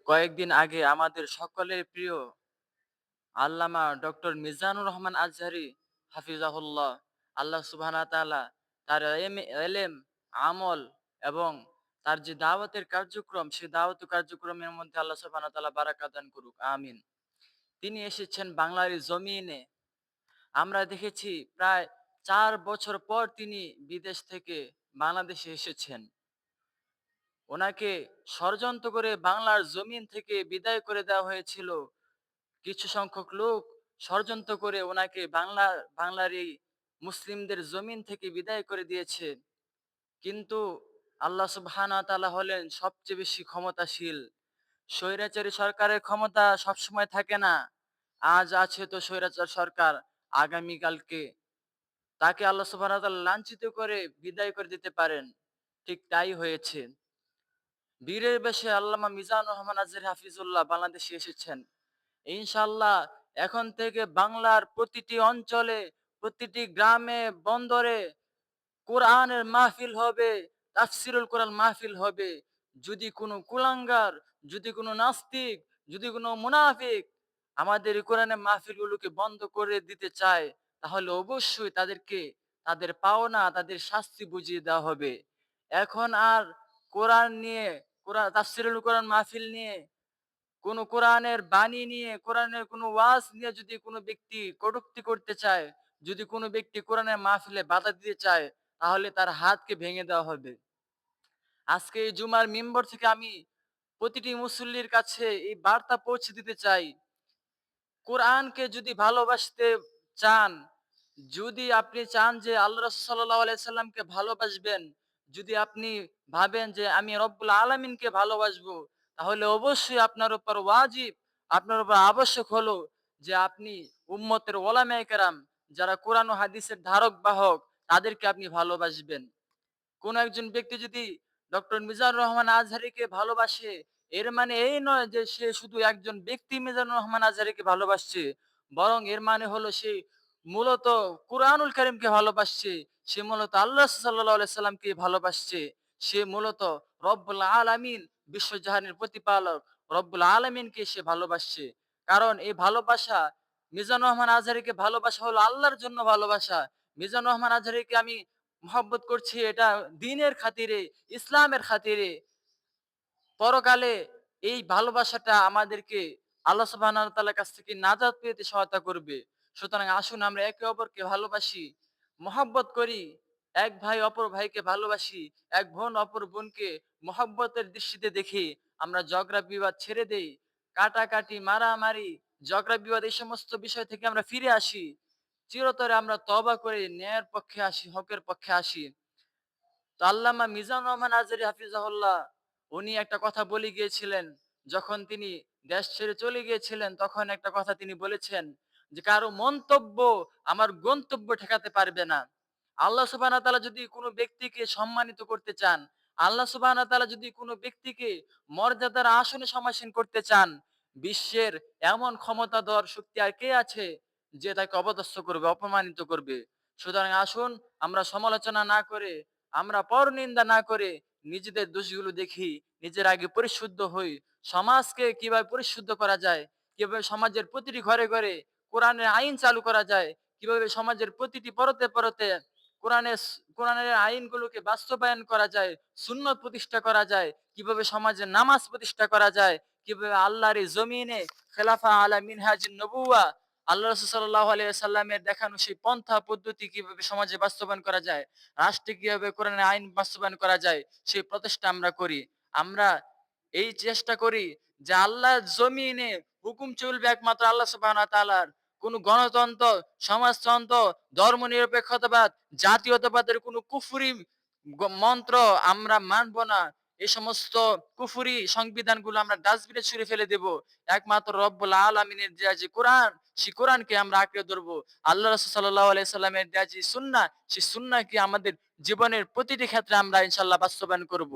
কয়েকদিন আগে আমাদের সকলের প্রিয় আল্লামা ডক্টর মিজানুর রহমান আজহারি হাফিজাহুল্লাহ, আল্লাহ সুবহানাহু ওয়া তাআলা তার এলেম, আমল এবং তার যে দাওয়াতের কার্যক্রম, সেই দাওয়াত কার্যক্রমের মধ্যে আল্লাহ সুবহানাহু ওয়া তাআলা বারাকা দান করুক। আমিন। তিনি এসেছেন বাংলার এই জমিনে। আমরা দেখেছি প্রায় ৪ বছর পর তিনি বিদেশ থেকে বাংলাদেশে এসেছেন। ওনাকে ষড়যন্ত্র করে বাংলার জমিন থেকে বিদায় করে দেওয়া হয়েছিল। কিছু সংখ্যক লোক ষড়যন্ত্র করে ওনাকে বাংলার এই মুসলিমদের জমিন থেকে বিদায় করে দিয়েছে। কিন্তু আল্লাহ সুবহানাহু ওয়া তাআলা হলেন সবচেয়ে বেশি ক্ষমতাশীল। স্বৈরাচারী সরকারের ক্ষমতা সবসময় থাকে না। আজ আছে তো স্বৈরাচার সরকার, আগামীকালকে তাকে আল্লাহ সুবহানাহু ওয়া তাআলা লাঞ্ছিত করে বিদায় করে দিতে পারেন। ঠিক তাই হয়েছে। বীরের বেশে আল্লামা মিজানুর রহমান আজহারী হাফিজুল্লাহ বাংলাদেশে এসেছেন। ইনশাআল্লাহ এখন থেকে বাংলার প্রতিটি অঞ্চলে, প্রতিটি গ্রামে, বন্দরে কোরআনের মাহফিল হবে, তাফসিরুল কোরআন মাহফিল হবে। যদি কোনো কুলাঙ্গার, যদি কোনো নাস্তিক, যদি কোনো মুনাফিক আমাদের এই কোরআনের মাহফিলগুলোকে বন্ধ করে দিতে চায়, তাহলে অবশ্যই তাদেরকে তাদের পাওনা, তাদের শাস্তি বুঝিয়ে দেওয়া হবে। এখন আর কোরআন নিয়ে, তাফসিরুল কোরআন মাহফিল নিয়ে, কোন কোরআনের বাণী নিয়ে, কোরআনের কোন ওয়াজ নিয়ে যদি কোন ব্যক্তি কটূক্তি করতে চায়, যদি কোন ব্যক্তি কোরআনের মাহফিলে বাধা দিতে চায়, তাহলে তার হাতকে ভেঙে দেওয়া হবে। আজকে এই জুমার মিম্বর থেকে আমি প্রতিটি মুসল্লির কাছে এই বার্তা পৌঁছে দিতে চাই। কোরআনকে যদি ভালোবাসতে চান, যদি আপনি চান যে আল্লাহ রাসূল সাল্লাল্লাহু আলাইহি সাল্লামকে ভালোবাসবেন, যদি আপনি ভাবেন যে আমি রব্বুল আলামিনকে ভালোবাসবো, তাহলে অবশ্যই আপনার উপর ওয়াজিব, আপনার উপর আবশ্যক হলো যে আপনি উম্মতের ওলামায়ে কেরাম, যারা কোরআন ও হাদিসের ধারক বাহক, তাদেরকে আপনি ভালোবাসবেন। কোন একজন ব্যক্তি যদি ডক্টর মিজানুর রহমান আজহারীকে ভালোবাসে, এর মানে এই নয় যে সে শুধু একজন ব্যক্তি মিজানুর রহমান আজহারীকে ভালোবাসছে, বরং এর মানে হলো সে মূলত কুরআনুল কারীমকে ভালোবাসছে, সে মূলত আল্লাহ সাল্লাল্লাহু আলাইহি সাল্লামকে ভালোবাসছে, সে মূলত রব্বুল আলামিন, বিশ্বজাহানের প্রতিপালক রব্বুল আলামিনকে সে ভালোবাসছে। কারণ এই ভালোবাসা, মিজানুর রহমান আজহারীকে ভালোবাসা হলো আল্লাহর জন্য ভালোবাসা। মিজানুর রহমান আজহারীকে আমি মহব্বত করছি এটা দ্বীনের খাতিরে, ইসলামের খাতিরে। পরকালে এই ভালোবাসাটা আমাদেরকে আল্লাহ সুবহানাহু ওয়া তাআলার কাছ থেকে নাজাত পেতে সহায়তা করবে। সুতরাং আসুন আমরা একে অপরকে ভালোবাসি, মহব্বত করি। এক ভাই অপর ভাইকে ভালোবাসি, এক বোন অপর বোনকে মহব্বতের দৃষ্টিতে দেখি। আমরা ঝগড়া বিবাদ ছেড়ে দেই। কাটাকাটি, মারামারি, ঝগড়া বিবাদ এই সমস্ত বিষয় থেকে আমরা ফিরে আসি। চিরতরে আমরা তওবা করে ন্যায়ের পক্ষে আসি, হকের পক্ষে আসি। তো আল্লামা মিজানুর রহমান আজহারী হাফিজাহুল্লাহ উনি একটা কথা বলে গিয়েছিলেন, যখন তিনি দেশ ছেড়ে চলে গিয়েছিলেন তখন একটা কথা তিনি বলেছেন যে কারো মন্তব্য আমার গন্তব্য ঠেকাতে পারবে না। আল্লাহ সুবহানাহু ওয়া তাআলা যদি কোনো ব্যক্তিকে সম্মানিত করতে চান, আল্লাহ সুবহানাহু ওয়া তাআলা যদি কোনো ব্যক্তিকে মর্যাদার আসনে সমাসীন করতে চান, বিশ্বের এমন ক্ষমতাধর শক্তি আর কে আছে যে তাকে অপদস্থ করবে, অপমানিত করবে? সুতরাং আসুন আমরা সমালোচনা না করে, আমরা পরনিন্দা না করে নিজেদের দোষগুলো দেখি, নিজের আগে পরিশুদ্ধ হই। সমাজকে কিভাবে পরিশুদ্ধ করা যায়, কিভাবে সমাজের প্রতিটি ঘরে ঘরে কোরআনের আইন চালু করা যায়, কিভাবে সমাজের প্রতিটি পরতে পরতে কোরআনের আইনগুলোকে বাস্তবায়ন করা যায়, সুন্নত প্রতিষ্ঠা করা যায়, কিভাবে সমাজে নামাজ প্রতিষ্ঠা করা যায়, কিভাবে আল্লাহর এই জমিনে খেলাফা আলা মিনহাজুন নবুওয়া, আল্লাহ রাসূল সাল্লাল্লাহু আলাইহি সাল্লামের দেখানো সেই পন্থা পদ্ধতি কিভাবে সমাজে বাস্তবায়ন করা যায়, রাষ্ট্রে কিভাবে কোরআনের আইন বাস্তবায়ন করা যায়, সেই প্রচেষ্টা আমরা করি। আমরা এই চেষ্টা করি যে আল্লাহর জমিনে হুকুম চলবে একমাত্র আল্লাহ সুবহানাহু ওয়া তাআলার। কোন গণতন্ত্র, সমাজতন্ত্র, ধর্মনিরপেক্ষতাবাদ, জাতীয়তাবাদের কোন কুফরি মন্ত্র আমরা মানব না। এই সমস্ত কুফরি সংবিধানগুলো আমরা ডাস্টবিনে ছুঁড়ে ফেলে দেব। একমাত্র রব্বুল আলামিনের দেয়া যে কোরআন, সেই কোরআনকে আমরা আঁকড়ে ধরবো। আল্লাহ রাসূল সাল্লাল্লাহু আলাইহি সাল্লামের দেয়া যে সুন্নাহ, সেই সুন্নাহকে আমাদের জীবনের প্রতিটি ক্ষেত্রে আমরা ইনশাআল্লাহ বাস্তবায়ন করব।